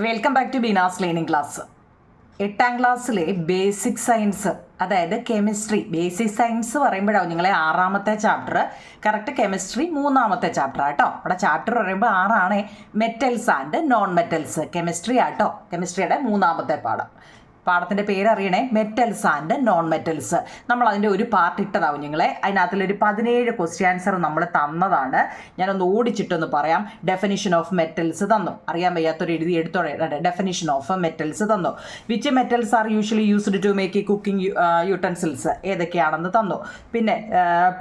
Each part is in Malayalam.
Welcome back to Beena's learning class. 8ാം ക്ലാസ്സിലെ ബേസിക് സയൻസ്, അതായത് കെമിസ്ട്രി. ബേസിക് സയൻസ് പറയുമ്പോഴാവും നിങ്ങളെ 6ാമത്തെ ചാപ്റ്റർ, കറക്റ്റ് കെമിസ്ട്രി 3ാമത്തെ ചാപ്റ്റർ ആട്ടോ. അവിടെ ചാപ്റ്റർ പറയുമ്പോൾ 6 metals and non metals. Chemistry ആട്ടോ, കെമിസ്ട്രിയുടെ 3ാമത്തെ പാഠത്തിൻ്റെ പേരറിയണേ, മെറ്റൽസ് ആൻഡ് നോൺ മെറ്റൽസ്. നമ്മൾ അതിൻ്റെ ഒരു പാർട്ട് ഇട്ടതാവും നിങ്ങളെ. അതിനകത്തുള്ളൊരു 17 ക്വസ്റ്റ്യൻ ആൻസർ നമ്മൾ തന്നതാണ്. ഞാനൊന്ന് ഓടിച്ചിട്ടൊന്ന് പറയാം. ഡെഫിനിഷൻ ഓഫ് മെറ്റൽസ് തന്നു, അറിയാൻ വയ്യാത്തൊരു എഴുതി എടുത്തോടെ. ഡെഫിനിഷൻ ഓഫ് മെറ്റൽസ് തന്നു. Which metals are usually used to make cooking utensils, ഏതൊക്കെയാണെന്ന് തന്നു. പിന്നെ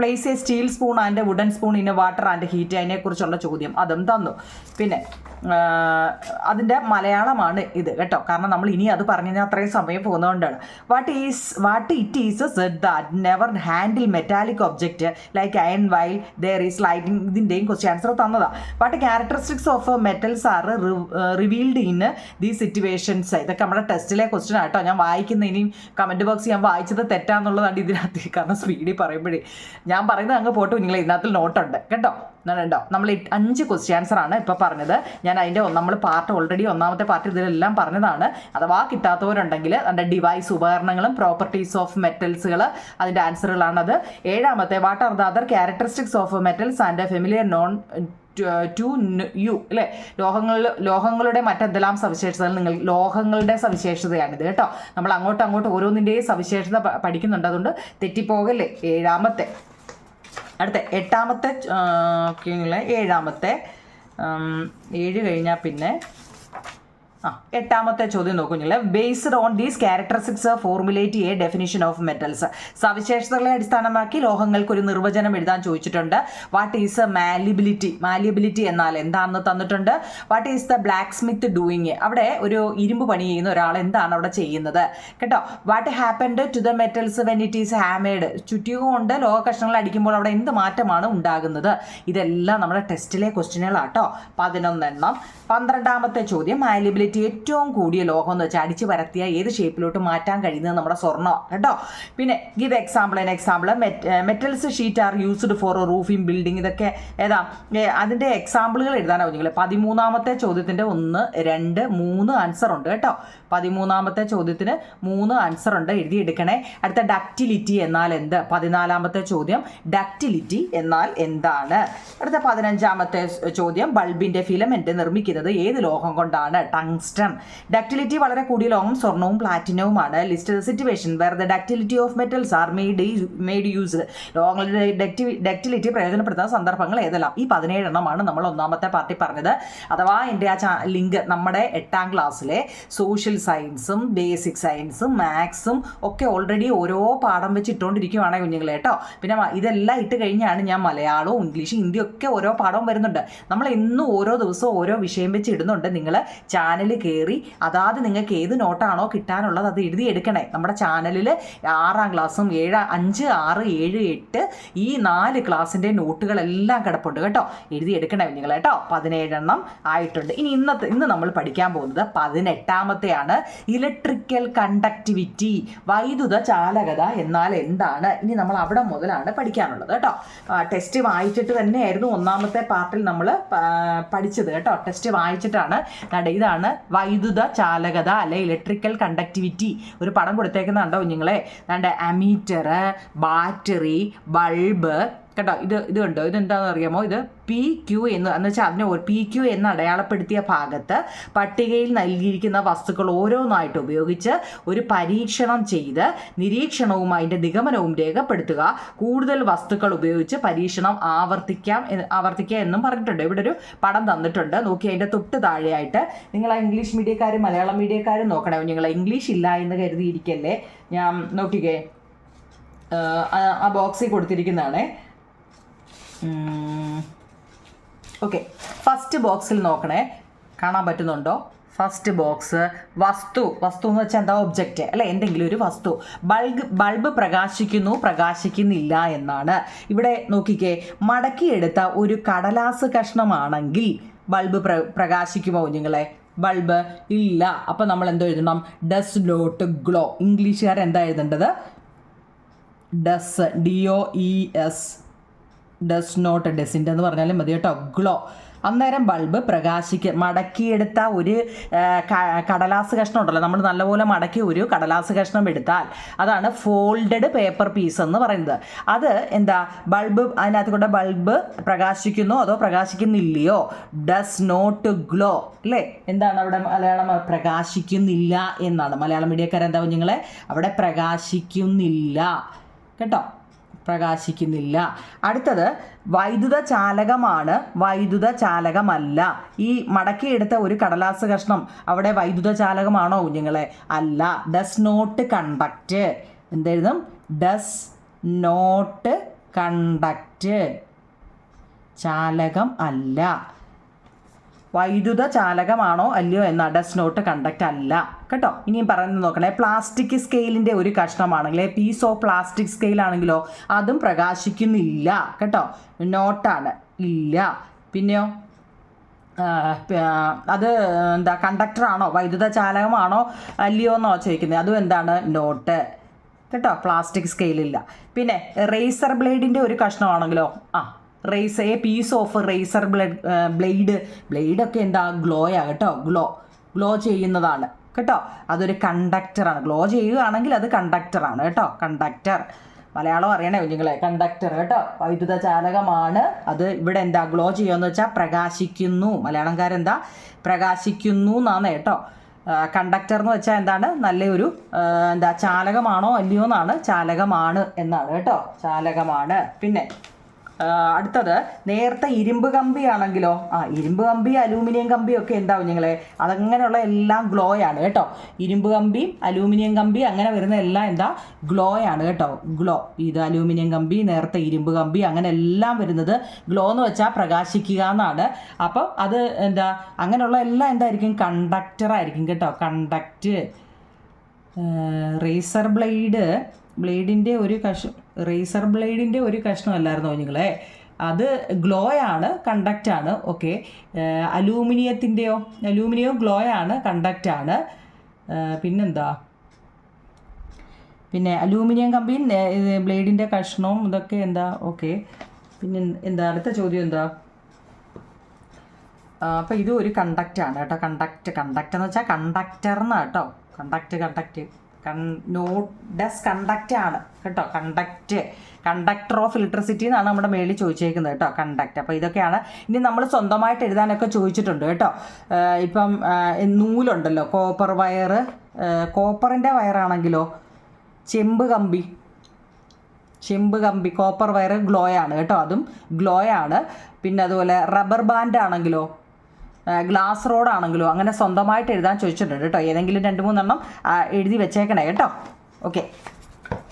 place a steel spoon and wooden spoon in water and heat, അതിനെക്കുറിച്ചുള്ള ചോദ്യം അതും തന്നു. പിന്നെ അതിൻ്റെ മലയാളമാണ് ഇത് കേട്ടോ, കാരണം നമ്മൾ ഇനി അത് പറഞ്ഞു കഴിഞ്ഞാൽ അത്രയും സമയം പോകുന്നതുകൊണ്ടാണ്. What it is said that never handle metallic object like iron while there is lighting, ഇതിൻ്റെയും ക്വസ്റ്റ്യൻ ആൻസർ തന്നതാണ്. What characteristics of metals are revealed in these situations. ഇതൊക്കെ നമ്മുടെ ടെസ്റ്റിലെ ക്വസ്റ്റ്യൻ ആട്ടോ. ഞാൻ വായിക്കുന്ന ഇനിയും കമൻറ്റ് ബോക്സ് ഞാൻ വായിച്ചത് തെറ്റാന്നുള്ളതാണ് ഇതിനകത്ത്, കാരണം സ്പീഡിൽ പറയുമ്പോഴേ ഞാൻ പറയുന്നത് അങ്ങ് പോട്ടു. നിങ്ങൾ ഇതിനകത്ത് നോട്ടുണ്ട് കേട്ടോ. ഉണ്ടോ, നമ്മൾ 5 ക്വസ്റ്റ്യൻ ആൻസർ ആണ് ഇപ്പോൾ പറഞ്ഞത്. ഞാൻ അതിൻ്റെ നമ്മൾ പാർട്ട് ഓൾറെഡി 1ാമത്തെ പാർട്ട് ഇതിലെല്ലാം പറഞ്ഞതാണ്. അഥവാ കിട്ടാത്തവരുണ്ടെങ്കിൽ അതിൻ്റെ ഡിവൈസ്, ഉപകരണങ്ങളും പ്രോപ്പർട്ടീസ് ഓഫ് മെറ്റൽസുകൾ, അതിൻ്റെ ആൻസറുകളാണത്. 7ാമത്തെ what are the other characteristics of metals and familiar known to you, അല്ലേ? ലോഹങ്ങളുടെ മറ്റെന്തെല്ലാം സവിശേഷതകൾ നിങ്ങൾ, ലോഹങ്ങളുടെ സവിശേഷതയാണിത് കേട്ടോ. നമ്മൾ അങ്ങോട്ട് ഓരോന്നിൻ്റെയും സവിശേഷത പഠിക്കുന്നുണ്ട്, അതുകൊണ്ട് തെറ്റിപ്പോകല്ലേ. 7ാമത്തെ, അടുത്ത 8ാമത്തെ 7ാമത്തെ 7 കഴിഞ്ഞാൽ പിന്നെ 8ാമത്തെ ചോദ്യം നോക്കുന്നില്ല. Based on these characteristics formulate A definition of metals. സവിശേഷതകളെ അടിസ്ഥാനമാക്കി ലോഹങ്ങൾക്ക് ഒരു നിർവചനം എഴുതാൻ ചോദിച്ചിട്ടുണ്ട്. വാട്ട് ഈസ് മാലിബിലിറ്റി, മാലിബിലിറ്റി എന്നാൽ എന്താണെന്ന് തന്നിട്ടുണ്ട്. What is the black Smith doing, അവിടെ ഒരു ഇരുമ്പ് പണി ചെയ്യുന്ന ഒരാൾ എന്താണ് അവിടെ ചെയ്യുന്നത് കേട്ടോ. What happened to the metals when it is hammered, ചുറ്റിക കൊണ്ട് ലോഹ കഷ്ണങ്ങൾ അടിക്കുമ്പോൾ അവിടെ എന്ത് മാറ്റമാണ് ഉണ്ടാകുന്നത്. ഇതെല്ലാം നമ്മുടെ ടെസ്റ്റിലെ ക്വസ്റ്റ്യനുകളാട്ടോ. 11 എണ്ണം. 12ാമത്തെ ചോദ്യം, മാലിബിലിറ്റി ഏറ്റവും കൂടിയ ലോഹം എന്ന് വെച്ചാൽ അടിച്ച് പരത്തിയ ഏത് ഷേപ്പിലോട്ട് മാറ്റാൻ കഴിയുന്നത് നമ്മുടെ സ്വർണ്ണം കേട്ടോ. പിന്നെ give example. Metals sheet are used for roofing building, ഇതൊക്കെ ഏതാ അതിൻ്റെ എക്സാമ്പിളുകൾ എഴുതാനാവും നിങ്ങൾ. 13ാമത്തെ ചോദ്യത്തിൻ്റെ 1, 2, 3 ആൻസർ ഉണ്ട് കേട്ടോ. 13ാമത്തെ ചോദ്യത്തിന് 3 ആൻസർ ഉണ്ട്, എഴുതിയെടുക്കണേ. അടുത്ത ഡക്റ്റിലിറ്റി എന്നാൽ എന്ത്? 14ാമത്തെ ചോദ്യം, ഡക്റ്റിലിറ്റി എന്നാൽ എന്താണ്? അടുത്ത 15ാമത്തെ ചോദ്യം, ബൾബിൻ്റെ ഫിലമെന്റ് നിർമ്മിക്കുന്നത് ഏത് ലോഹം കൊണ്ടാണ്? ടങ്സ്റ്റൺ. ഡക്റ്റിലിറ്റി വളരെ കൂടിയ ലോഹം സ്വർണവും പ്ലാറ്റിനവുമാണ്. List the situation where the ductility of metals are made used. ലോഹങ്ങളുടെ ഡക്റ്റിലിറ്റി പ്രയോജനപ്പെടുത്തുന്ന സന്ദർഭങ്ങൾ ഏതെല്ലാം? ഈ 17 എണ്ണമാണ് നമ്മൾ 1ാമത്തെ പാർട്ടി പറഞ്ഞത്. അഥവാ എൻ്റെ ലിങ്ക് നമ്മുടെ 8ാം ക്ലാസ്സിലെ സോഷ്യൽ സയൻസും ബേസിക് സയൻസും മാത്സും ഒക്കെ ഓൾറെഡി ഓരോ പാഠം വെച്ച് ഇട്ടുകൊണ്ടിരിക്കുകയാണ് കുഞ്ഞുങ്ങളെ കേട്ടോ. പിന്നെ ഇതെല്ലാം ഇട്ട് കഴിഞ്ഞാണ് ഞാൻ മലയാളവും ഇംഗ്ലീഷും ഹിന്ദിയും ഒക്കെ ഓരോ പാഠവും വരുന്നുണ്ട്. നമ്മൾ എന്നും ഓരോ ദിവസവും ഓരോ വിഷയം വെച്ച് ഇടുന്നുണ്ട്. നിങ്ങൾ ചാനൽ കയറി അതാത് നിങ്ങൾക്ക് ഏത് നോട്ടാണോ കിട്ടാനുള്ളത് അത് എഴുതിയെടുക്കണേ. നമ്മുടെ ചാനലിൽ 6ാം ക്ലാസ്സും 5, 6, 7, 8 ഈ 4 ക്ലാസ്സിൻ്റെ നോട്ടുകളെല്ലാം കിടപ്പുണ്ട് കേട്ടോ. എഴുതിയെടുക്കണേ നിങ്ങൾ കേട്ടോ. 17 എണ്ണം ആയിട്ടുണ്ട്. ഇന്ന് നമ്മൾ പഠിക്കാൻ പോകുന്നത് 18ാമത്തെയാണ്. ഇലക്ട്രിക്കൽ കണ്ടക്ടിവിറ്റി, വൈദ്യുത ചാലകത എന്നാൽ എന്താണ്? ഇനി നമ്മൾ അവിടെ മുതലാണ് പഠിക്കാനുള്ളത് കേട്ടോ. ടെസ്റ്റ് വായിച്ചിട്ട് തന്നെയായിരുന്നു 1ാമത്തെ പാർട്ടിൽ നമ്മൾ പഠിച്ചത് കേട്ടോ. ടെസ്റ്റ് വായിച്ചിട്ടാണ്. ഇതാണ് വൈദ്യുത ചാലകത അല്ലെ ഇലക്ട്രിക്കൽ കണ്ടക്ടിവിറ്റി. ഒരു പടം കൊടുത്തേക്കുന്നുണ്ടോ കുഞ്ഞുങ്ങളെ? അമീറ്റർ, ബാറ്ററി, ബൾബ് കേട്ടോ. ഇത് കണ്ടോ, ഇതെന്താണെന്ന് അറിയാമോ? ഇത് PQ എന്ന് വെച്ചാൽ അതിനെ PQ എന്ന് അടയാളപ്പെടുത്തിയ ഭാഗത്ത് പട്ടികയിൽ നൽകിയിരിക്കുന്ന വസ്തുക്കൾ ഓരോന്നായിട്ട് ഉപയോഗിച്ച് ഒരു പരീക്ഷണം ചെയ്ത് നിരീക്ഷണവും അതിൻ്റെ നിഗമനവും രേഖപ്പെടുത്തുക. കൂടുതൽ വസ്തുക്കൾ ഉപയോഗിച്ച് പരീക്ഷണം ആവർത്തിക്കുക എന്നും പറഞ്ഞിട്ടുണ്ട്. ഇവിടെ ഒരു പടം തന്നിട്ടുണ്ട്, നോക്കി. അതിൻ്റെ തൊട്ട് താഴെയായിട്ട് നിങ്ങൾ ഇംഗ്ലീഷ് മീഡിയക്കാരും മലയാളം മീഡിയക്കാരും നോക്കണേ. നിങ്ങൾ ഇംഗ്ലീഷ് ഇല്ല എന്ന് കരുതിയിരിക്കല്ലേ. ഞാൻ നോക്കിക്കേ, ആ ബോക്സിൽ കൊടുത്തിരിക്കുന്നതാണേ. ഓക്കെ, ഫസ്റ്റ് ബോക്സിൽ നോക്കണേ, കാണാൻ പറ്റുന്നുണ്ടോ? ഫസ്റ്റ് ബോക്സ്, വസ്തു എന്ന് വെച്ചാൽ എന്താ? ഒബ്ജക്റ്റ് അല്ലെ, എന്തെങ്കിലും ഒരു വസ്തു. ബൾബ് പ്രകാശിക്കുന്നില്ല എന്നാണ്. ഇവിടെ നോക്കിക്കേ, മടക്കിയെടുത്ത ഒരു കടലാസ് കഷ്ണമാണെങ്കിൽ ബൾബ് പ്രകാശിക്കുമോ കുഞ്ഞുങ്ങളെ? ബൾബ് ഇല്ല. അപ്പം നമ്മൾ എന്തോ എഴുതണം? Does not glow. ഇംഗ്ലീഷുകാർ എന്താ എഴുതേണ്ടത്? ഡസ്, DOES ഡസ് നോട്ട്, ഡസിൻ്റെ എന്ന് പറഞ്ഞാലും മതി കേട്ടോ. ഗ്ലോ. അന്നേരം ബൾബ് മടക്കിയെടുത്ത ഒരു കടലാസ് കഷ്ണം ഉണ്ടല്ലോ, നമ്മൾ നല്ലപോലെ മടക്കി ഒരു കടലാസ് കഷ്ണം എടുത്താൽ അതാണ് ഫോൾഡഡ് പേപ്പർ പീസ് എന്ന് പറയുന്നത്. അത് എന്താ, ബൾബ് അതിനകത്ത് കൂടെ ബൾബ് പ്രകാശിക്കുന്നോ അതോ പ്രകാശിക്കുന്നില്ലയോ? ഡസ് നോട്ട് ഗ്ലോ അല്ലേ? എന്താണ് അവിടെ മലയാളം? പ്രകാശിക്കുന്നില്ല എന്നാണ്. മലയാളം മീഡിയക്കാരെന്താ കുഞ്ഞുങ്ങളെ? അവിടെ പ്രകാശിക്കുന്നില്ല കേട്ടോ, പ്രകാശിക്കുന്നില്ല. അടുത്തത് വൈദ്യുത ചാലകമാണ്, വൈദ്യുത ചാലകമല്ല. ഈ മടക്കിയെടുത്ത ഒരു കടലാസ് കഷ്ണം അവിടെ വൈദ്യുത ചാലകമാണോ കുഞ്ഞുങ്ങളെ? അല്ല. Does not conduct. എന്തായിരുന്നു? Does not conduct. ചാലകം അല്ല. വൈദ്യുത ചാലകമാണോ അല്ലയോ എന്ന ഡസ് നോട്ട് കണ്ടക്റ്റ് അല്ല കേട്ടോ. ഇനിയും പറയുന്നത് നോക്കണേ. പ്ലാസ്റ്റിക് സ്കെയിലിൻ്റെ ഒരു കഷ്ണമാണെങ്കിൽ, പീസ് ഓഫ് പ്ലാസ്റ്റിക് സ്കെയിൽ ആണെങ്കിലോ അതും പ്രകാശിക്കുന്നില്ല കേട്ടോ. നോട്ടാണ്, ഇല്ല. പിന്നെയോ അത് എന്താ, കണ്ടക്ടറാണോ വൈദ്യുത ചാലകമാണോ അല്ലയോ എന്നോ ചോദിക്കുന്നത്. അതും എന്താണ്? നോട്ട് കേട്ടോ. പ്ലാസ്റ്റിക് സ്കെയിലില്ല. പിന്നെ റേസർ ബ്ലേഡിൻ്റെ ഒരു കഷ്ണമാണെങ്കിലോ പീസ് ഓഫ് റേസർ ബ്ലേഡൊക്കെ എന്താ? ഗ്ലോയാ കേട്ടോ. ഗ്ലോ ചെയ്യുന്നതാണ് കേട്ടോ. അതൊരു കണ്ടക്ടറാണ്. ഗ്ലോ ചെയ്യുകയാണെങ്കിൽ അത് കണ്ടക്ടറാണ് കേട്ടോ. കണ്ടക്ടർ മലയാളം അറിയണേ കുഞ്ഞുങ്ങളെ. കണ്ടക്ടർ കേട്ടോ, വൈദ്യുത ചാലകമാണ്. അത് ഇവിടെ എന്താ ഗ്ലോ ചെയ്യുമെന്ന് വെച്ചാൽ പ്രകാശിക്കുന്നു. മലയാളംകാരെന്താ? പ്രകാശിക്കുന്നു എന്നാണ് കേട്ടോ. കണ്ടക്ടർ എന്ന് വെച്ചാൽ എന്താണ്? നല്ലൊരു ചാലകമാണോ അല്ലയോ എന്നാണ്. ചാലകമാണ് എന്നാണ് കേട്ടോ. ചാലകമാണ്. പിന്നെ അടുത്തത് നേരത്തെ ഇരുമ്പ് കമ്പി ആണെങ്കിലോ ഇരുമ്പ് കമ്പി അലൂമിനിയം കമ്പിയും ഒക്കെ എന്താവും ഞങ്ങളെ? അതങ്ങനെയുള്ള എല്ലാം ഗ്ലോയാണ് കേട്ടോ. ഇരുമ്പ് കമ്പിയും അലൂമിനിയം കമ്പി അങ്ങനെ വരുന്ന എല്ലാം എന്താ? ഗ്ലോയാണ് കേട്ടോ. ഗ്ലോ. ഇത് അലൂമിനിയം കമ്പി, നേരത്തെ ഇരുമ്പ് കമ്പി, അങ്ങനെ എല്ലാം വരുന്നത് ഗ്ലോ എന്ന് വെച്ചാൽ പ്രകാശിക്കുക എന്നാണ്. അപ്പം അത് എന്താ, അങ്ങനെയുള്ള എല്ലാം എന്തായിരിക്കും? കണ്ടക്ടറായിരിക്കും കേട്ടോ. കണ്ടക്റ്റ്. റേസർ ബ്ലേഡിൻ്റെ ഒരു റേസർ ബ്ലേഡിൻ്റെ ഒരു കഷ്ണമല്ലായിരുന്നോ നിങ്ങളെ? അത് ഗ്ലോയാണ്, കണ്ടക്റ്റാണ്. ഓക്കെ. അലൂമിനിയം ഗ്ലോയാണ്, കണ്ടക്റ്റാണ്. പിന്നെന്താ? പിന്നെ അലൂമിനിയം കമ്പിയും ബ്ലേഡിൻ്റെ കഷ്ണവും ഇതൊക്കെ എന്താ? ഓക്കെ. പിന്നെ എന്താ അടുത്ത ചോദ്യം? എന്താ? അപ്പോൾ ഇത് ഒരു കണ്ടക്റ്റാണ് കേട്ടോ. കണ്ടക്റ്റ് എന്ന് വെച്ചാൽ കണ്ടക്ടർ എന്നാണ് കേട്ടോ. കണ്ടക്റ്റ് ഡസ് കണ്ടക്റ്റ് ആണ് കേട്ടോ. കണ്ടക്ടർ ഓഫ് ഇലക്ട്രിസിറ്റി എന്നാണ് നമ്മുടെ മേളിൽ ചോദിച്ചേക്കുന്നത് കേട്ടോ. കണ്ടക്റ്റ്. അപ്പോൾ ഇതൊക്കെയാണ്. ഇനി നമ്മൾ സ്വന്തമായിട്ട് എഴുതാനൊക്കെ ചോദിച്ചിട്ടുണ്ട് കേട്ടോ. ഇപ്പം നൂലുണ്ടല്ലോ, കോപ്പർ വയർ. കോപ്പറിൻ്റെ വയറാണെങ്കിലോ ചെമ്പ് കമ്പി കോപ്പർ വയർ ഗ്ലോയാണ് കേട്ടോ. അതും ഗ്ലോയാണ്. പിന്നെ അതുപോലെ റബ്ബർ ബാൻഡ് ആണെങ്കിലോ, ഗ്ലാസ് റോഡ് ആണെങ്കിലോ അങ്ങനെ സ്വന്തമായിട്ട് എഴുതാൻ ചോദിച്ചിട്ടുണ്ട് കേട്ടോ. ഏതെങ്കിലും 2-3 എഴുതി വെച്ചേക്കണേ കേട്ടോ. ഓക്കെ.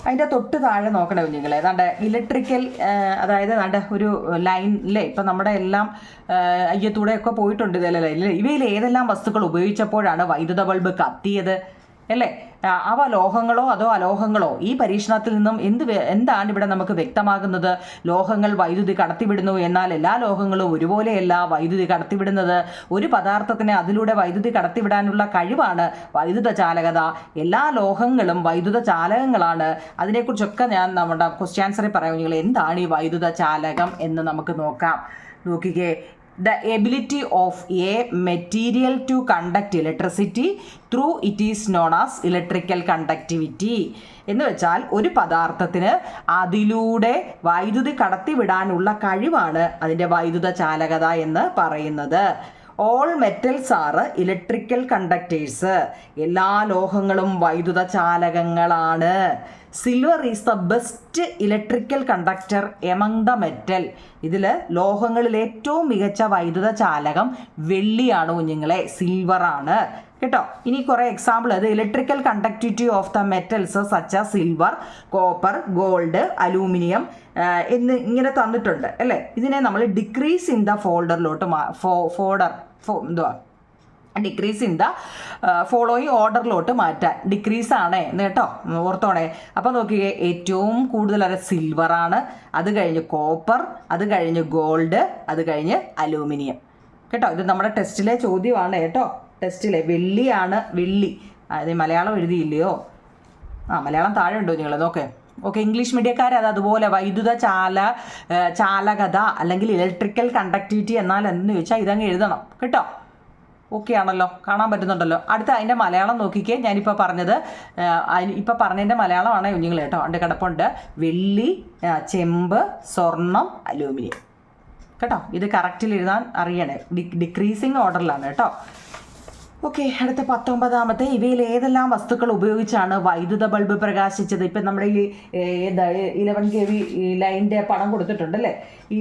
അതിൻ്റെ തൊട്ട് താഴെ നോക്കണേ കുഞ്ഞുങ്ങളെ. ഏതാണ്ട് ഇലക്ട്രിക്കൽ, അതായത് ഏതാണ്ട് ഒരു ലൈൻ അല്ലേ. ഇപ്പം നമ്മുടെ എല്ലാം അയ്യത്തൂടെയൊക്കെ പോയിട്ടുണ്ട് ഇതല്ലേ. ഇവയിൽ ഏതെല്ലാം വസ്തുക്കൾ ഉപയോഗിച്ചപ്പോഴാണ് വൈദ്യുത ബൾബ് കത്തിയത് അല്ലേ? അവ ലോഹങ്ങളോ അതോ അലോഹങ്ങളോ? ഈ പരീക്ഷണത്തിൽ നിന്നും എന്താണ് ഇവിടെ നമുക്ക് വ്യക്തമാകുന്നത്? ലോഹങ്ങൾ വൈദ്യുതി കടത്തിവിടുന്നു, എന്നാൽ എല്ലാ ലോഹങ്ങളും ഒരുപോലെയല്ല വൈദ്യുതി കടത്തിവിടുന്നത്. ഒരു പദാർത്ഥത്തിന് അതിലൂടെ വൈദ്യുതി കടത്തിവിടാനുള്ള കഴിവാണ് വൈദ്യുത ചാലകത. എല്ലാ ലോഹങ്ങളും വൈദ്യുത ചാലകങ്ങളാണ്. അതിനെക്കുറിച്ചൊക്കെ ഞാൻ നമ്മുടെ ക്വസ്റ്റ്യൻ ആൻസറിൽ പറയാം. നിങ്ങൾ എന്താണ് ഈ വൈദ്യുത ചാലകം എന്ന് നമുക്ക് നോക്കാം. നോക്കിക്കേ. The ability of a material to conduct electricity through it is known as electrical conductivity. എന്ന് വെച്ചാൽ ഒരു പദാർത്ഥത്തിന് അതിലൂടെ വൈദ്യുതി കടത്തിവിടാനുള്ള കഴിവാണ് അതിൻ്റെ വൈദ്യുത ചാലകത എന്ന് പറയുന്നത്. All metals are electrical conductors. എല്ലാ ലോഹങ്ങളും വൈദ്യുത ചാലകങ്ങളാണ്. Silver is the best electrical conductor among the metal. ഇതിൽ ലോഹങ്ങളിൽ ഏറ്റവും മികച്ച വൈദ്യുത ചാലകം വെള്ളിയാണ് കുഞ്ഞുങ്ങളെ, സിൽവറാണ് കേട്ടോ. ഇനി കുറേ എക്സാമ്പിൾ. അത് electrical conductivity of the metals such as silver, copper, gold, aluminium ഇങ്ങനെ തന്നിട്ടുണ്ട് അല്ലേ. ഇതിനെ നമ്മൾ decrease in the decrease in the following ഓർഡറിലോട്ട് മാറ്റാൻ. ഡിക്രീസ് ആണേ എന്ന് കേട്ടോ, ഓർത്തോണേ. അപ്പോൾ നോക്കിയേ, ഏറ്റവും കൂടുതൽ സിൽവറാണ്, അത് കഴിഞ്ഞ് കോപ്പർ, അത് കഴിഞ്ഞ് ഗോൾഡ്, അത് കഴിഞ്ഞ് അലൂമിനിയം കേട്ടോ. ഇത് നമ്മുടെ ടെസ്റ്റിലെ ചോദ്യമാണ് കേട്ടോ. ടെസ്റ്റിലെ വെള്ളിയാണ്. വെള്ളി. അത് മലയാളം എഴുതിയില്ലയോ? മലയാളം താഴെ ഉണ്ടോ നിങ്ങൾ നോക്കേ. ഓക്കെ, ഇംഗ്ലീഷ് മീഡിയക്കാർ അത് അതുപോലെ വൈദ്യുത ചാലകത അല്ലെങ്കിൽ ഇലക്ട്രിക്കൽ കണ്ടക്ടിവിറ്റി എന്നാൽ എന്തെന്ന് ചോദിച്ചാൽ ഇതങ്ങ് എഴുതണം കേട്ടോ. ഓക്കെ ആണല്ലോ, കാണാൻ പറ്റുന്നുണ്ടല്ലോ. അടുത്ത അതിൻ്റെ മലയാളം നോക്കിക്കേ. ഞാനിപ്പോൾ പറഞ്ഞത് ഇപ്പോൾ പറഞ്ഞതിൻ്റെ മലയാളമാണ് കുഞ്ഞുങ്ങൾ കേട്ടോ. അതിൻ്റെ കിടപ്പുണ്ട് വെള്ളി, ചെമ്പ്, സ്വർണം, അലൂമിനിയം കേട്ടോ. ഇത് കറക്റ്റിൽ എഴുതാൻ അറിയണേ, ഡിക്രീസിങ് ഓർഡറിലാണ് കേട്ടോ. ഓക്കെ, അടുത്ത 19ാമത്തെ, ഇവയിൽ ഏതെല്ലാം വസ്തുക്കൾ ഉപയോഗിച്ചാണ് വൈദ്യുത ബൾബ് പ്രകാശിച്ചത്? ഇപ്പം നമ്മുടെ ഈ 11 kV ലൈനിൻ്റെ പടം കൊടുത്തിട്ടുണ്ടല്ലേ. ഈ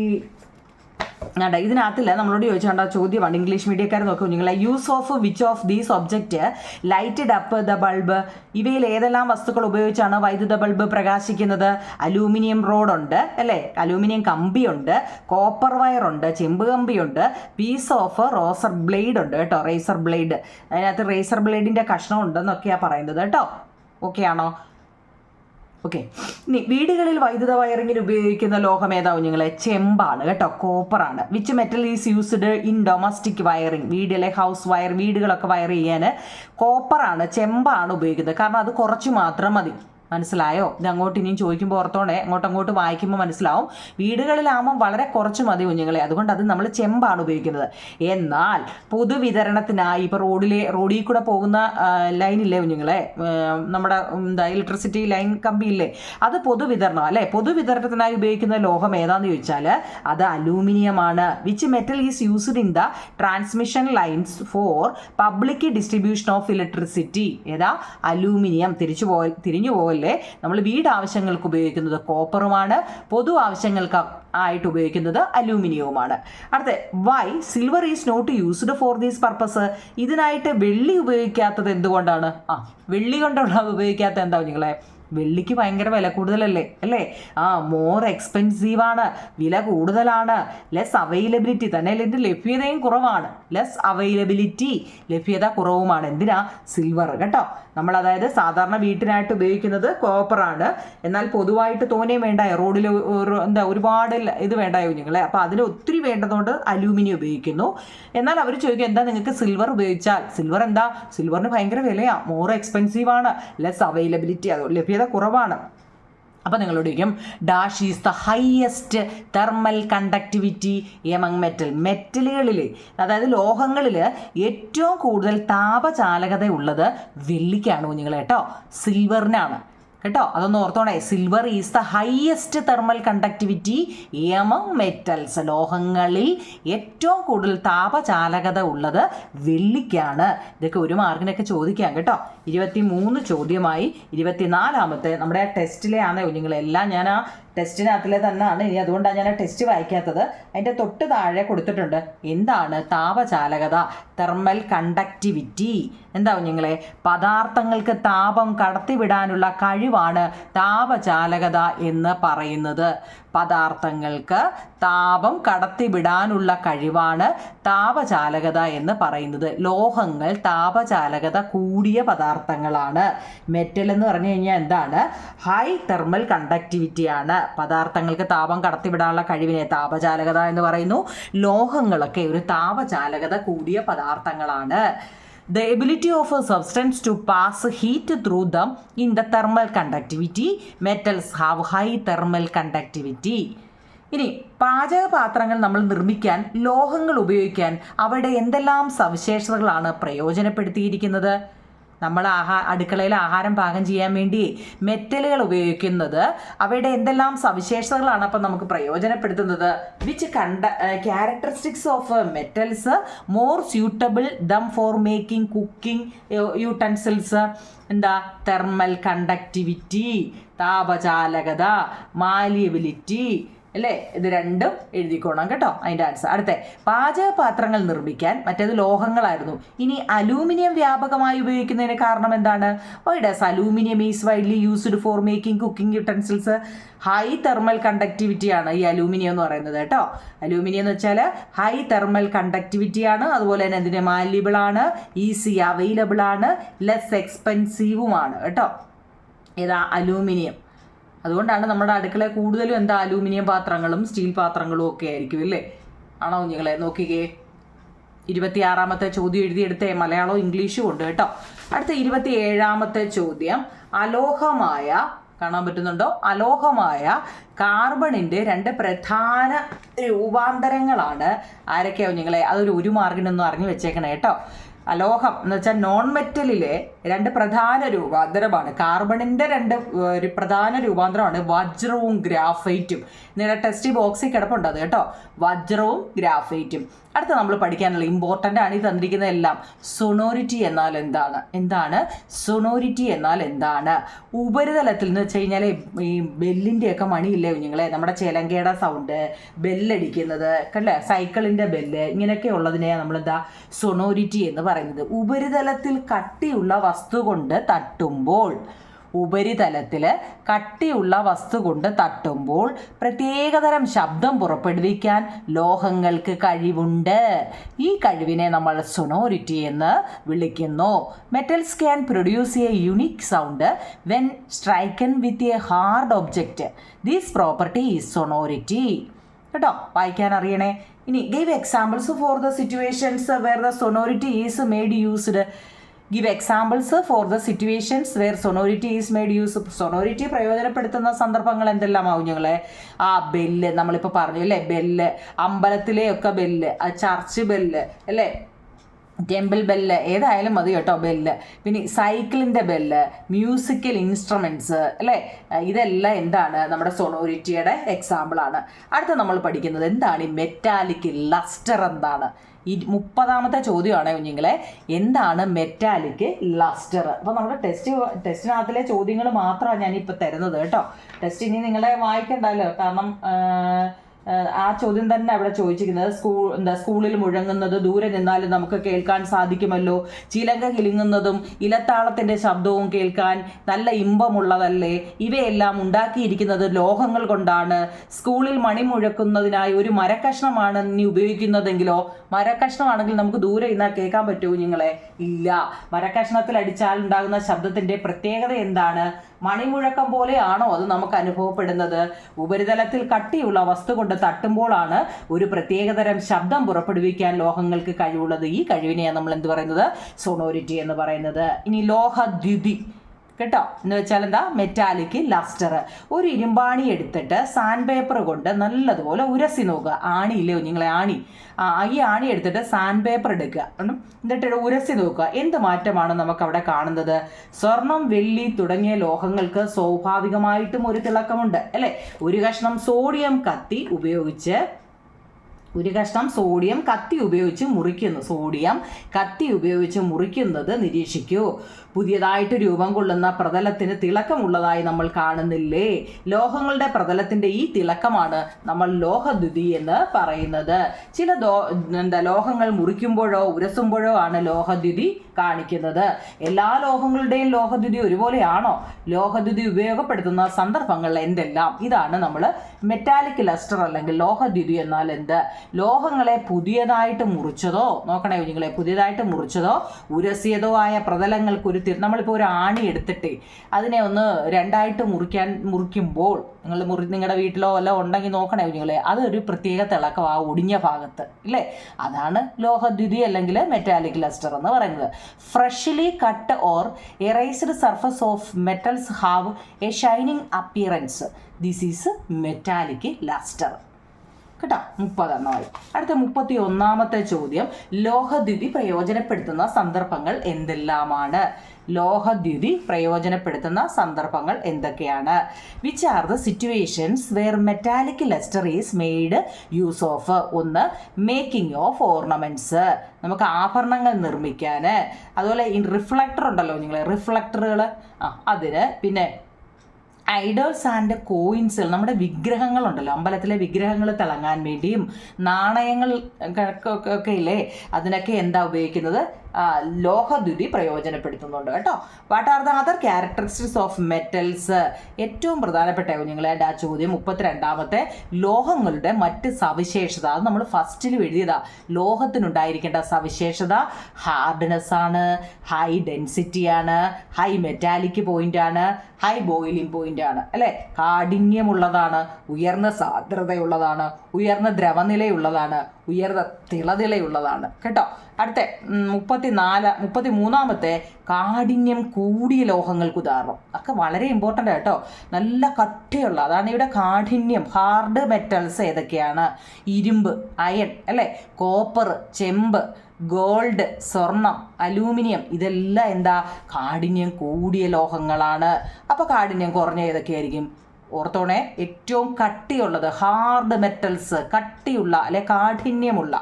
ഇതിനകത്തില്ല നമ്മളോട് ചോദിച്ചാൽ ചോദ്യമാണ്, ഇംഗ്ലീഷ് മീഡിയക്കാർ നോക്കുക കുഞ്ഞുങ്ങളെ. Use of which of these object lighted up the bulb? ഇവയിൽ ഏതെല്ലാം വസ്തുക്കൾ ഉപയോഗിച്ചാണ് വൈദ്യുത ബൾബ് പ്രകാശിക്കുന്നത്? അലൂമിനിയം റോഡുണ്ട് അല്ലേ, അലൂമിനിയം കമ്പിയുണ്ട്, കോപ്പർ വയറുണ്ട്, ചെമ്പ് കമ്പിയുണ്ട്, പീസ് ഓഫ് റോസർ ബ്ലേഡ് ഉണ്ട് കേട്ടോ, റേസർ ബ്ലേഡ്. അതിനകത്ത് റേസർ ബ്ലേഡിൻ്റെ കഷ്ണം ഉണ്ടെന്നൊക്കെയാണ് പറയുന്നത് കേട്ടോ. ഓക്കെ ആണോ? ഓക്കെ, ഇനി വീടുകളിൽ വൈദ്യുത വയറിങ്ങിന് ഉപയോഗിക്കുന്ന ലോഹം ഏതാ കുഞ്ഞുങ്ങളെ? ചെമ്പാണ് കേട്ടോ, കോപ്പറാണ്. Which metal is used in domestic wiring? വീടിലെ ഹൗസ് വയർ, വീടുകളൊക്കെ വയർ ചെയ്യാൻ കോപ്പറാണ്, ചെമ്പാണ് ഉപയോഗിക്കുന്നത്. കാരണം അത് കുറച്ച് മാത്രം മതി. മനസ്സിലായോ? ഇത് അങ്ങോട്ട് ഇനിയും ചോദിക്കുമ്പോൾ ഓർത്തോണേ, അങ്ങോട്ട് വായിക്കുമ്പോൾ മനസ്സിലാവും. വീടുകളിലാകുമ്പം വളരെ കുറച്ച് മതി കുഞ്ഞുങ്ങളെ, അതുകൊണ്ട് അത് നമ്മൾ ചെമ്പാണ് ഉപയോഗിക്കുന്നത്. എന്നാൽ പൊതുവിതരണത്തിനായി ഇപ്പോൾ റോഡിൽ കൂടെ പോകുന്ന ലൈനില്ലേ കുഞ്ഞുങ്ങളെ, നമ്മുടെ ഇലക്ട്രിസിറ്റി ലൈൻ കമ്പിയില്ലേ, അത് പൊതുവിതരണം അല്ലേ, പൊതുവിതരണത്തിനായി ഉപയോഗിക്കുന്ന ലോഹം ഏതാന്ന് ചോദിച്ചാൽ അത് അലൂമിനിയമാണ്. Which metal is used in the transmission lines for public distribution of electricity? ഏതാ? അലൂമിനിയം. തിരിഞ്ഞു പോകൽ നമ്മൾ വീടാവശ്യങ്ങൾക്ക് ഉപയോഗിക്കുന്നത് കോപ്പറുമാണ്, പൊതു ആവശ്യങ്ങൾക്ക് ആയിട്ട് ഉപയോഗിക്കുന്നത് അലൂമിനിയവുമാണ്. അടുത്ത, why silver is not used for these purpose? ഇതിനായിട്ട് വെള്ളി ഉപയോഗിക്കാത്തത് എന്തുകൊണ്ടാണ്? വെള്ളി കൊണ്ടുള്ള ഉപയോഗിക്കാത്തത് എന്താ നിങ്ങളെ? വെള്ളിക്ക് ഭയങ്കര വില കൂടുതലല്ലേ അല്ലേ? മോർ എക്സ്പെൻസീവാണ്, വില കൂടുതലാണ്. ലെസ് അവൈലബിലിറ്റി, തന്നെ ഇതിൻ്റെ ലഭ്യതയും കുറവാണ്. ലെസ് അവൈലബിലിറ്റി, ലഭ്യത കുറവുമാണ്. എന്തിനാ? സിൽവർ കേട്ടോ. നമ്മൾ അതായത് സാധാരണ വീട്ടിനായിട്ട് ഉപയോഗിക്കുന്നത് കോപ്പറാണ്, എന്നാൽ പൊതുവായിട്ട് തോനെയും വേണ്ടായോ, റോഡിൽ ഒരുപാട് ഇത് വേണ്ടായോ കുഞ്ഞുങ്ങളെ, അപ്പോൾ അതിന് ഒത്തിരി വേണ്ടതുകൊണ്ട് അലൂമിനിയം ഉപയോഗിക്കുന്നു. എന്നാൽ അവർ ചോദിക്കും എന്താ നിങ്ങൾക്ക് സിൽവർ ഉപയോഗിച്ചാൽ? സിൽവർ എന്താ? സിൽവറിന് ഭയങ്കര വിലയാണ്, മോർ എക്സ്പെൻസീവാണ്, ലെസ് അവൈലബിലിറ്റി, അത് ലഭ്യത കുറവാണ്. അപ്പോൾ നിങ്ങളോട് ചോദിക്കും dash is the highest thermal conductivity among മെറ്റലുകളിൽ, അതായത് ലോഹങ്ങളിൽ ഏറ്റവും കൂടുതൽ താപചാലകത ഉള്ളത് വെള്ളിക്കാണ് കുഞ്ഞുങ്ങളെ കേട്ടോ, സിൽവറിനാണ് കേട്ടോ. അതൊന്ന് ഓർത്തോണേ. Silver is the highest thermal conductivity among metals. ലോഹങ്ങളിൽ ഏറ്റവും കൂടുതൽ താപചാലകത ഉള്ളത് വെള്ളിക്കാണ്. ഇതൊക്കെ ഒരു മാർക്കിനൊക്കെ ചോദിക്കാം കേട്ടോ. 23 ചോദ്യമായി. 24ാമത്തെ നമ്മുടെ ടെസ്റ്റിലെ ആണ് കുഞ്ഞുങ്ങളെല്ലാം. ഞാൻ ആ ടെസ്റ്റിനകത്തിലെ തന്നെയാണ്, ഇനി അതുകൊണ്ടാണ് ഞാൻ ആ ടെസ്റ്റ് വായിക്കാത്തത്. അതിൻ്റെ തൊട്ട് താഴെ കൊടുത്തിട്ടുണ്ട് എന്താണ് താപചാലകത, തെർമൽ കണ്ടക്ടിവിറ്റി. എന്താ കുഞ്ഞുങ്ങളെ? പദാർത്ഥങ്ങൾക്ക് താപം കടത്തിവിടാനുള്ള കഴിവാണ് താപചാലകത എന്ന് പറയുന്നത്. പദാർത്ഥങ്ങൾക്ക് താപം കടത്തിവിടാനുള്ള കഴിവാണ് താപചാലകത എന്ന് പറയുന്നത്. ലോഹങ്ങൾ താപചാലകത കൂടിയ പദാർത്ഥങ്ങളാണ്. മെറ്റൽ എന്ന് പറഞ്ഞു കഴിഞ്ഞാൽ എന്താണ്? High thermal കണ്ടക്ടിവിറ്റിയാണ്. പദാർത്ഥങ്ങൾക്ക് താപം കടത്തിവിടാനുള്ള കഴിവിനെ താപചാലകത എന്ന് പറയുന്നു. ലോഹങ്ങളൊക്കെ ഒരു താപചാലകത കൂടിയ പദാർത്ഥങ്ങളാണ്. The ability of a substance to pass heat through them in the thermal conductivity. Metals have high thermal conductivity. ഇനി പാചകപാത്രങ്ങൾ നമ്മൾ നിർമ്മിക്കാൻ ലോഹങ്ങൾ ഉപയോഗിക്കാൻ അവയുടെ എന്തെല്ലാം സവിശേഷതകളാണ് പ്രയോജനപ്പെടുത്തിയിരിക്കുന്നത്? നമ്മൾ അടുക്കളയിൽ ആഹാരം പാകം ചെയ്യാൻ വേണ്ടി മെറ്റലുകൾ ഉപയോഗിക്കുന്നത് അവയുടെ എന്തെല്ലാം സവിശേഷതകളാണ് അപ്പം നമുക്ക് പ്രയോജനപ്പെടുത്തുന്നത്? Which characteristics of metals more suitable them for making cooking utensils? എന്താ? തെർമൽ കണ്ടക്ടിവിറ്റി, താപചാലകത, മാലിയബിലിറ്റി അല്ലേ? ഇത് രണ്ടും എഴുതിക്കോണം കേട്ടോ അതിൻ്റെ ആൻസർ. അടുത്ത, പാചകപാത്രങ്ങൾ നിർമ്മിക്കാൻ മറ്റേത് ലോഹങ്ങളായിരുന്നു, ഇനി അലൂമിനിയം വ്യാപകമായി ഉപയോഗിക്കുന്നതിന് കാരണം എന്താണ്? Does aluminium is widely used for making cooking utensils. High thermal കണ്ടക്ടിവിറ്റിയാണ് ഈ അലൂമിനിയം എന്ന് പറയുന്നത് കേട്ടോ. അലൂമിനിയം എന്ന് വെച്ചാൽ ഹൈ തെർമൽ കണ്ടക്ടിവിറ്റിയാണ്, അതുപോലെ തന്നെ അതിന് മാലിയബിൾ ആണ്, ഈസി അവൈലബിൾ ആണ്, ലെസ് എക്സ്പെൻസീവുമാണ് കേട്ടോ. ഏതാ? അലൂമിനിയം. അതുകൊണ്ടാണ് നമ്മുടെ അടുക്കളയിൽ കൂടുതലും എന്താ അലൂമിനിയം പാത്രങ്ങളും സ്റ്റീൽ പാത്രങ്ങളും ഒക്കെ ആയിരിക്കും അല്ലേ? ആണോ കുഞ്ഞുങ്ങളെ? നോക്കിക്കേ 26ാമത്തെ ചോദ്യം എഴുതിയെടുത്തേ, മലയാളവും ഇംഗ്ലീഷും ഉണ്ട് കേട്ടോ. അടുത്ത 27ാമത്തെ ചോദ്യം, അലോഹമായ കാണാൻ പറ്റുന്നുണ്ടോ? അലോഹമായ കാർബണിൻ്റെ 2 പ്രധാന രൂപാന്തരങ്ങളാണ് ആരൊക്കെയാവും നിങ്ങളെ? അതൊരു 1 മാർക്കിനൊന്നും അറിഞ്ഞു വെച്ചേക്കണേ കേട്ടോ. അലോഹം എന്ന് വെച്ചാൽ നോൺ മെറ്റലിലെ 2 പ്രധാന രൂപാന്തരമാണ്. കാർബണിൻ്റെ 2 പ്രധാന രൂപാന്തരമാണ് വജ്രവും ഗ്രാഫൈറ്റും. നിങ്ങളുടെ ടെക്സ്റ്റ് ബോക്സിൽ കിടപ്പുണ്ട് അത് കേട്ടോ, വജ്രവും ഗ്രാഫൈറ്റും. അടുത്ത നമ്മൾ പഠിക്കാനുള്ള ഇമ്പോർട്ടൻ്റ് ആണ് ഈ തന്നിരിക്കുന്നതെല്ലാം. സൊണോരിറ്റി എന്നാൽ എന്താണ്? എന്താണ് സൊണോരിറ്റി എന്നാൽ എന്താണ്? ഉപരിതലത്തിൽ എന്ന് വെച്ച് കഴിഞ്ഞാൽ ഈ ബെല്ലിൻ്റെയൊക്കെ മണിയില്ലേ കുഞ്ഞുങ്ങളെ, നമ്മുടെ ചേലങ്കയുടെ സൗണ്ട്, ബെല്ലടിക്കുന്നത് അല്ലേ, സൈക്കിളിൻ്റെ ബെല്ല്, ഇങ്ങനെയൊക്കെ ഉള്ളതിനെയാണ് നമ്മളെന്താ സൊണോരിറ്റി എന്ന് പറയുന്നത്. ഉപരിതലത്തിൽ കട്ടിയുള്ള വസ്തു കൊണ്ട് തട്ടുമ്പോൾ, ഉപരിതലത്തിൽ കട്ടിയുള്ള വസ്തു കൊണ്ട് തട്ടുമ്പോൾ പ്രത്യേകതരം ശബ്ദം പുറപ്പെടുവിക്കാൻ ലോഹങ്ങൾക്ക് കഴിവുണ്ട്. ഈ കഴിവിനെ നമ്മൾ സൊണോരിറ്റി എന്ന് വിളിക്കുന്നു. Metals can produce a unique sound when stricken with a hard object. This property is sonority. കേട്ടോ, വായിക്കാൻ അറിയണേ. ഇനി give examples for the situations where the sonority is made used. Give examples for the situations where sonority is made use. Sonority പ്രയോജനപ്പെടുത്തുന്ന സന്ദർഭങ്ങൾ എന്തെല്ലാമാവും ഞങ്ങളെ? ആ ബെല്ല് നമ്മളിപ്പോൾ പറഞ്ഞു അല്ലേ, ബെല്ല്, അമ്പലത്തിലെയൊക്കെ ബെല്ല്, ആ ചർച്ച് ബെല്ല് അല്ലേ, ടെമ്പിൾ ബെല്ല്, ഏതായാലും മതി കേട്ടോ ബെല്ല്. പിന്നെ സൈക്കിളിൻ്റെ ബെല്ല്, മ്യൂസിക്കൽ ഇൻസ്ട്രുമെൻറ്റ്സ് അല്ലേ, ഇതെല്ലാം എന്താണ്? നമ്മുടെ സൊണോരിറ്റിയുടെ എക്സാമ്പിളാണ്. അടുത്ത നമ്മൾ പഠിക്കുന്നത് എന്താണ് ഈ മെറ്റാലിക് ലസ്റ്റർ എന്താണ്? ഈ 30ാമത്തെ ചോദ്യമാണ് കുഞ്ഞുങ്ങളെ, എന്താണ് മെറ്റാലിക് ലസ്റ്റർ? അപ്പോൾ നമ്മുടെ ടെസ്റ്റിനകത്തിലെ ചോദ്യങ്ങൾ മാത്രമാണ് ഞാനിപ്പോൾ തരുന്നത് കേട്ടോ. ടെസ്റ്റ് ഇനി നിങ്ങളെ വായിക്കണ്ടല്ലോ, കാരണം ആ ചോദ്യം തന്നെ അവിടെ ചോദിച്ചിരിക്കുന്നത്. സ്കൂളിൽ മുഴങ്ങുന്നത് ദൂരെ നിന്നാലും നമുക്ക് കേൾക്കാൻ സാധിക്കുമല്ലോ. ചിലങ്ക കിലുങ്ങുന്നതും ഇലത്താളത്തിൻ്റെ ശബ്ദവും കേൾക്കാൻ നല്ല ഇമ്പമുള്ളതല്ലേ. ഇവയെല്ലാം ഉണ്ടാക്കിയിരിക്കുന്നത് ലോഹങ്ങൾ കൊണ്ടാണ്. സ്കൂളിൽ മണി മുഴക്കുന്നതിനായി ഒരു മരക്കഷ്ണമാണ് നീ ഉപയോഗിക്കുന്നതെങ്കിലോ? മരക്കഷ്ണമാണെങ്കിൽ നമുക്ക് ദൂരെ ഇരുന്നാൽ കേൾക്കാൻ പറ്റുമോ നിങ്ങളെ? ഇല്ല. മരക്കഷ്ണത്തിൽ അടിച്ചാൽ ഉണ്ടാകുന്ന ശബ്ദത്തിൻ്റെ പ്രത്യേകത എന്താണ്? മണിമുഴക്കം പോലെയാണോ അത് നമുക്ക് അനുഭവപ്പെടുന്നത്? ഉപരിതലത്തിൽ കട്ടിയുള്ള വസ്തു കൊണ്ട് തട്ടുമ്പോഴാണ് ഒരു പ്രത്യേകതരം ശബ്ദം പുറപ്പെടുവിക്കാൻ ലോഹങ്ങൾക്ക് കഴിവുള്ളത്. ഈ കഴിവിനെയാണ് നമ്മൾ എന്ത് പറയുന്നത്? സൊണോരിറ്റി എന്ന് പറയുന്നത്. ഇനി ലോഹദ്യുതി കേട്ടോ, എന്ന് വെച്ചാൽ എന്താ? Metallic lustre. ഒരു ഇരുമ്പാണി എടുത്തിട്ട് സാൻഡ് പേപ്പർ കൊണ്ട് നല്ലതുപോലെ ഉരസി നോക്കുക. ആണിയില്ലേ കുഞ്ഞുങ്ങളെ, ആണി. ഈ ആണി എടുത്തിട്ട് സാൻഡ് പേപ്പർ എടുക്കുക, എന്നിട്ട് ഉരസി നോക്കുക. എന്ത് മാറ്റമാണ് നമുക്ക് അവിടെ കാണുന്നത്? സ്വർണം, വെള്ളി തുടങ്ങിയ ലോഹങ്ങൾക്ക് സ്വാഭാവികമായിട്ടും ഒരു തിളക്കമുണ്ട് അല്ലേ. ഒരു കഷ്ണം സോഡിയം കത്തി ഉപയോഗിച്ച് മുറിക്കുന്നത് നിരീക്ഷിക്കൂ. പുതിയതായിട്ട് രൂപം കൊള്ളുന്ന പ്രതലത്തിന് തിളക്കമുള്ളതായി നമ്മൾ കാണുന്നില്ലേ? ലോഹങ്ങളുടെ പ്രതലത്തിൻ്റെ ഈ തിളക്കമാണ് നമ്മൾ ലോഹദ്യുതി എന്ന് പറയുന്നത്. ചില ലോഹങ്ങൾ മുറിക്കുമ്പോഴോ ഉരസുമ്പോഴോ ആണ് ലോഹദ്യുതി കാണിക്കുന്നത്. എല്ലാ ലോഹങ്ങളുടെയും ലോഹദ്യുതി ഒരുപോലെയാണോ? ലോഹദ്യുതി ഉപയോഗപ്പെടുത്തുന്ന സന്ദർഭങ്ങൾ എന്തെല്ലാം? ഇതാണ് നമ്മൾ മെറ്റാലിക് ലസ്റ്റർ അല്ലെങ്കിൽ ലോഹദ്യുതി എന്നാൽ എന്ത്? ലോഹങ്ങളെ പുതിയതായിട്ട് മുറിച്ചതോ, നോക്കണേ കുഞ്ഞുങ്ങളെ, പുതിയതായിട്ട് മുറിച്ചതോ ഉരസിയതോ ആയ പ്രതലങ്ങൾക്ക് നമ്മളിപ്പോൾ ഒരു ആണി എടുത്തിട്ട് അതിനെ ഒന്ന് 2ആയിട്ട് മുറിക്കുമ്പോൾ നിങ്ങളുടെ വീട്ടിലോ വല്ല ഉണ്ടെങ്കിൽ നോക്കണേ കുഞ്ഞുങ്ങളെ, അതൊരു പ്രത്യേക തിളക്കം ആ ഒടിഞ്ഞ ഭാഗത്ത് ഇല്ലേ. അതാണ് ലോഹദ്യുതി അല്ലെങ്കിൽ മെറ്റാലിക് ലസ്റ്റർ എന്ന് പറയുന്നത്. Freshly cut or erased surface of metals have a shining appearance. This is metallic lustre കേട്ടോ. 30 അടുത്ത 31ാമത്തെ ചോദ്യം, ലോഹദ്യുതി പ്രയോജനപ്പെടുത്തുന്ന സന്ദർഭങ്ങൾ എന്തെല്ലാമാണ്? ലോഹദ്യുതി പ്രയോജനപ്പെടുത്തുന്ന സന്ദർഭങ്ങൾ എന്തൊക്കെയാണ്? Which are the situations where metallic lustre is made use of? ഒന്ന്, മേക്കിംഗ് ഓഫ് ഓർണമെൻറ്റ്സ്, നമുക്ക് ആഭരണങ്ങൾ നിർമ്മിക്കാൻ. അതുപോലെ ഈ റിഫ്ലക്ടർ ഉണ്ടല്ലോ നിങ്ങൾ, റിഫ്ലക്ടറുകൾ, അതിന്. പിന്നെ ഐഡോൾസ് ആൻഡ് കോയിൻസുകൾ, നമ്മുടെ വിഗ്രഹങ്ങളുണ്ടല്ലോ, അമ്പലത്തിലെ വിഗ്രഹങ്ങൾ തിളങ്ങാൻ വേണ്ടിയും നാണയങ്ങൾ ഒക്കെ ഇല്ലേ, അതിനൊക്കെ എന്താ ഉപയോഗിക്കുന്നത്? ലോഹദ്യുതി പ്രയോജനപ്പെടുത്തുന്നുണ്ട് കേട്ടോ. What are the other characteristics of metals? ഏറ്റവും പ്രധാനപ്പെട്ട കുഞ്ഞുങ്ങളായിട്ട് ആ ചോദ്യം 32ാമത്തെ, ലോഹങ്ങളുടെ മറ്റ് സവിശേഷത. അത് നമ്മൾ ഫസ്റ്റിലും എഴുതിയതാ. ലോഹത്തിനുണ്ടായിരിക്കേണ്ട സവിശേഷത ഹാർഡ്നെസ് ആണ്, ഹൈ ഡെൻസിറ്റി ആണ്, ഹൈ മെറ്റാലിക് പോയിന്റ് ആണ്, ഹൈ ബോയിലിംഗ് പോയിന്റ് ആണ് അല്ലേ. കാഠിന്യമുള്ളതാണ്, ഉയർന്ന സാന്ദ്രതയുള്ളതാണ്, ഉയർന്ന ദ്രവനിലയുള്ളതാണ്, ഉയർന്ന തിളനിലയുള്ളതാണ് കേട്ടോ. അടുത്ത 33ാമത്തെ കാഠിന്യം കൂടിയ ലോഹങ്ങൾക്ക് ഉദാഹരണം. ഒക്കെ വളരെ ഇമ്പോർട്ടൻ്റ് കേട്ടോ. നല്ല കട്ടിയുള്ള, അതാണ് ഇവിടെ കാഠിന്യം. ഹാർഡ് മെറ്റൽസ് ഏതൊക്കെയാണ്? ഇരുമ്പ്, അയൺ അല്ലേ, കോപ്പർ, ചെമ്പ്, ഗോൾഡ്, സ്വർണം, അലൂമിനിയം, ഇതെല്ലാം എന്താ? കാഠിന്യം കൂടിയ ലോഹങ്ങളാണ്. അപ്പോൾ കാഠിന്യം കുറഞ്ഞ ഏതൊക്കെയായിരിക്കും? ഓർത്തോണേ, ഏറ്റവും കട്ടിയുള്ളത് ഹാർഡ് മെറ്റൽസ്, കട്ടിയുള്ള അല്ലെ കാഠിന്യമുള്ള.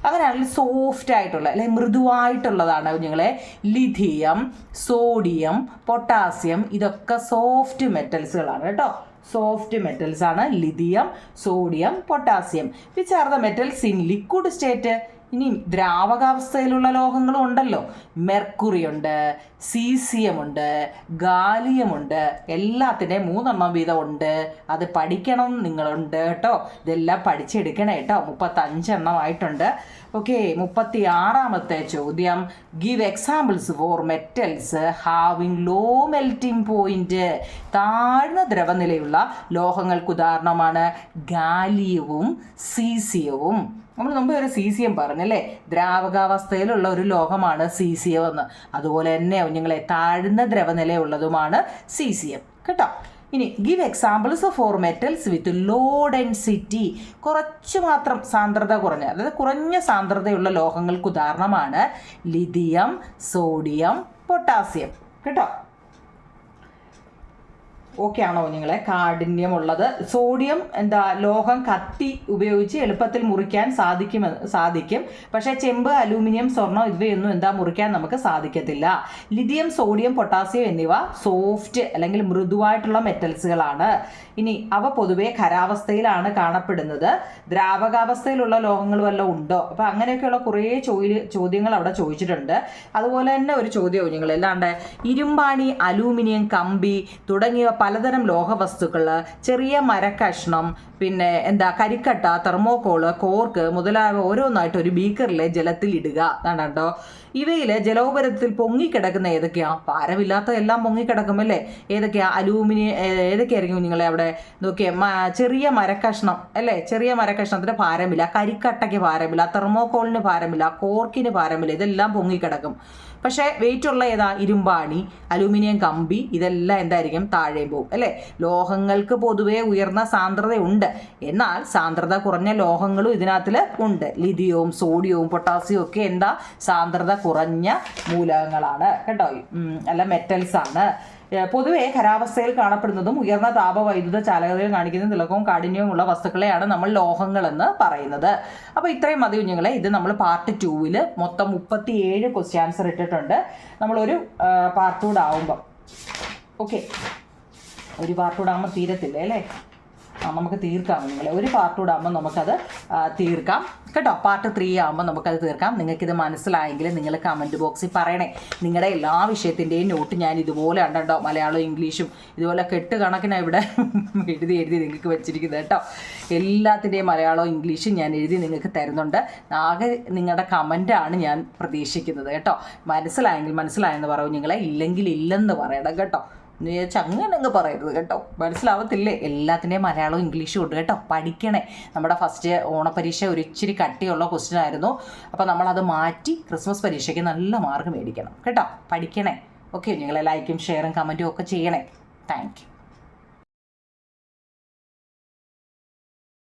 അങ്ങനെയാണെങ്കിൽ സോഫ്റ്റ് ആയിട്ടുള്ള അല്ലെ മൃദുവായിട്ടുള്ളതാണ് കുഞ്ഞുങ്ങളെ ലിഥിയം, സോഡിയം, പൊട്ടാസ്യം. ഇതൊക്കെ സോഫ്റ്റ് മെറ്റൽസുകളാണ് കേട്ടോ. സോഫ്റ്റ് മെറ്റൽസ് ആണ് lithium, sodium, potassium. Which are the metals in liquid state? ഇനി ദ്രാവകാവസ്ഥയിലുള്ള ലോഹങ്ങളും ഉണ്ടല്ലോ. മെർക്കുറി ഉണ്ട്, സീസിയം ഉണ്ട്, ഗാലിയം ഉണ്ട്. എല്ലാത്തിൻ്റെയും 3 വീതം ഉണ്ട്. അത് പഠിക്കണം നിങ്ങളുണ്ട് കേട്ടോ. ഇതെല്ലാം പഠിച്ചെടുക്കണം കേട്ടോ. 35 ആയിട്ടുണ്ട്. ഓക്കെ, 36ാമത്തെ ചോദ്യം. Give examples for metals having low melting point. താഴ്ന്ന ദ്രവനിലയുള്ള ലോഹങ്ങൾക്ക് ഉദാഹരണമാണ് ഗാലിയവും സീസിയവും. നമ്മൾ മുമ്പ് ഒരു സീസിയം പറഞ്ഞല്ലേ, ദ്രാവകാവസ്ഥയിലുള്ള ഒരു ലോഹമാണ് സീസിയം എന്ന്. അതുപോലെ തന്നെ കുഞ്ഞുങ്ങളെ താഴ്ന്ന ദ്രവനിലയുള്ളതുമാണ് സീസിയം കേട്ടോ. ഇനി give examples for metals with low density. കുറച്ച് മാത്രം സാന്ദ്രത കുറഞ്ഞ, അതായത് കുറഞ്ഞ സാന്ദ്രതയുള്ള ലോഹങ്ങൾക്ക് ഉദാഹരണമാണ് ലിഥിയം, സോഡിയം, പൊട്ടാസ്യം കേട്ടോ. ഓക്കെ ആണോ കുഞ്ഞുങ്ങളെ? കാഠിന്യമുള്ളത് സോഡിയം എന്താ? ലോഹം കത്തി ഉപയോഗിച്ച് എളുപ്പത്തിൽ മുറിക്കാൻ സാധിക്കും. പക്ഷേ ചെമ്പ്, അലൂമിനിയം, സ്വർണം ഇവയൊന്നും എന്താ മുറിക്കാൻ നമുക്ക് സാധിക്കത്തില്ല. ലിഥിയം, സോഡിയം, പൊട്ടാസ്യം എന്നിവ സോഫ്റ്റ് അല്ലെങ്കിൽ മൃദുവായിട്ടുള്ള മെറ്റൽസുകളാണ്. ഇനി അവ പൊതുവെ ഖരാവസ്ഥയിലാണ് കാണപ്പെടുന്നത്. ദ്രാവകാവസ്ഥയിലുള്ള ലോഹങ്ങൾ വല്ലതും ഉണ്ടോ? അപ്പോൾ അങ്ങനെയൊക്കെയുള്ള കുറേ ചോദ്യങ്ങൾ അവിടെ ചോദിച്ചിട്ടുണ്ട്. അതുപോലെ തന്നെ ഒരു ചോദ്യം കുഞ്ഞുങ്ങൾ അല്ലാണ്ട് ഇരുമ്പാണി, അലൂമിനിയം, കമ്പി തുടങ്ങിയ പലതരം ലോഹവസ്തുക്കൾ, ചെറിയ മരക്കഷ്ണം, പിന്നെ എന്താ കരിക്കട്ട, തെർമോക്കോള്, കോർക്ക് മുതലായവ ഓരോന്നായിട്ട് ഒരു ബീക്കറിലെ ജലത്തിൽ ഇടുക. അതാണ് കേട്ടോ. ഇവയിൽ ജലോപരിതലത്തിൽ പൊങ്ങിക്കിടക്കുന്ന ഏതൊക്കെയാ? ഭാരമില്ലാത്ത എല്ലാം പൊങ്ങിക്കിടക്കും അല്ലേ? ഏതൊക്കെയാ? അലൂമിനിയം ഏതൊക്കെയായിരിക്കും കുഞ്ഞുങ്ങളെ അവിടെ നോക്കിയേ? ചെറിയ മരക്കഷ്ണം അല്ലേ? ചെറിയ മരക്കഷ്ണത്തിന് ഭാരമില്ല, കരിക്കട്ടയ്ക്ക് ഭാരമില്ല, തെർമോക്കോളിന് ഭാരമില്ല, കോർക്കിന് ഭാരമില്ല. ഇതെല്ലാം പൊങ്ങിക്കിടക്കും. പക്ഷേ വെയിറ്റ് ഉള്ള ഏതാ? ഇരുമ്പാണി, അലൂമിനിയം കമ്പി, ഇതെല്ലാം എന്തായിരിക്കും? താഴെയും പോകും അല്ലേ? ലോഹങ്ങൾക്ക് പൊതുവേ ഉയർന്ന സാന്ദ്രതയുണ്ട്. എന്നാൽ സാന്ദ്രത കുറഞ്ഞ ലോഹങ്ങളും ഇതിനകത്തിൽ ഉണ്ട്. ലിഥിയവും സോഡിയവും പൊട്ടാസ്യവും ഒക്കെ എന്താ? സാന്ദ്രത കുറഞ്ഞ മൂലകങ്ങളാണ് കേട്ടോ. അല്ല മെറ്റൽസ് ആണ്. പൊതുവെ ഖരാവസ്ഥയിൽ കാണപ്പെടുന്നതും ഉയർന്ന താപവൈദ്യുത ചാലകതയിൽ കാണിക്കുന്ന തിളക്കവും കാഠിന്യവുമുള്ള വസ്തുക്കളെയാണ് നമ്മൾ ലോഹങ്ങളെന്ന് പറയുന്നത്. അപ്പോൾ ഇത്രയും മതി കുഞ്ഞുങ്ങളെ. ഇത് നമ്മൾ പാർട്ട് 2 മൊത്തം 37 ക്വസ്റ്റ്യൻ ആൻസർ ഇട്ടിട്ടുണ്ട്. നമ്മളൊരു പാർട്ട് കൂടെ ആവുമ്പം ഓക്കെ, ഒരു പാർട്ട് കൂടെ ആകുമ്പോൾ തീരത്തില്ലേ അല്ലേ? നമുക്ക് തീർക്കാം നിങ്ങളെ. ഒരു പാർട്ട് കൂടെ ആകുമ്പോൾ നമുക്കത് തീർക്കാം കേട്ടോ. പാർട്ട് 3 ആകുമ്പോൾ നമുക്കത് തീർക്കാം. നിങ്ങൾക്കിത് മനസ്സിലായെങ്കിൽ നിങ്ങൾ കമൻറ്റ് ബോക്സിൽ പറയണേ. നിങ്ങളുടെ എല്ലാ വിഷയത്തിൻ്റെയും നോട്ട് ഞാൻ ഇതുപോലെ ഉണ്ടോ, മലയാളവും ഇംഗ്ലീഷും ഇതുപോലെ കണക്കിനാണ് ഇവിടെ എഴുതി നിങ്ങൾക്ക് വെച്ചിരിക്കുന്നത് കേട്ടോ. എല്ലാത്തിൻ്റെയും മലയാളവും ഇംഗ്ലീഷും ഞാൻ എഴുതി നിങ്ങൾക്ക് തരുന്നുണ്ട്. ആകെ നിങ്ങളുടെ കമൻറ്റാണ് ഞാൻ പ്രതീക്ഷിക്കുന്നത് കേട്ടോ. മനസ്സിലായെങ്കിൽ മനസ്സിലായെന്ന് പറയും നിങ്ങളെ, ഇല്ലെങ്കിൽ ഇല്ലെന്ന് പറയണം കേട്ടോ. എന്ന് വിചാരിച്ചാൽ അങ്ങനെ പറയരുത് കേട്ടോ. മനസ്സിലാവത്തില്ലേ? എല്ലാത്തിൻ്റെയും മലയാളവും ഇംഗ്ലീഷും ഉണ്ട് കേട്ടോ. പഠിക്കണേ. നമ്മുടെ ഫസ്റ്റ് ഓണപ്പരീക്ഷ ഒരു ഇച്ചിരി കട്ടിയുള്ള ക്വസ്റ്റ്യൻ ആയിരുന്നു. അപ്പോൾ നമ്മളത് മാറ്റി ക്രിസ്മസ് പരീക്ഷയ്ക്ക് നല്ല മാർക്ക് മേടിക്കണം കേട്ടോ. പഠിക്കണേ. ഓക്കെ, നിങ്ങളെ ലൈക്കും ഷെയറും കമൻറ്റും ഒക്കെ ചെയ്യണേ. Thank you.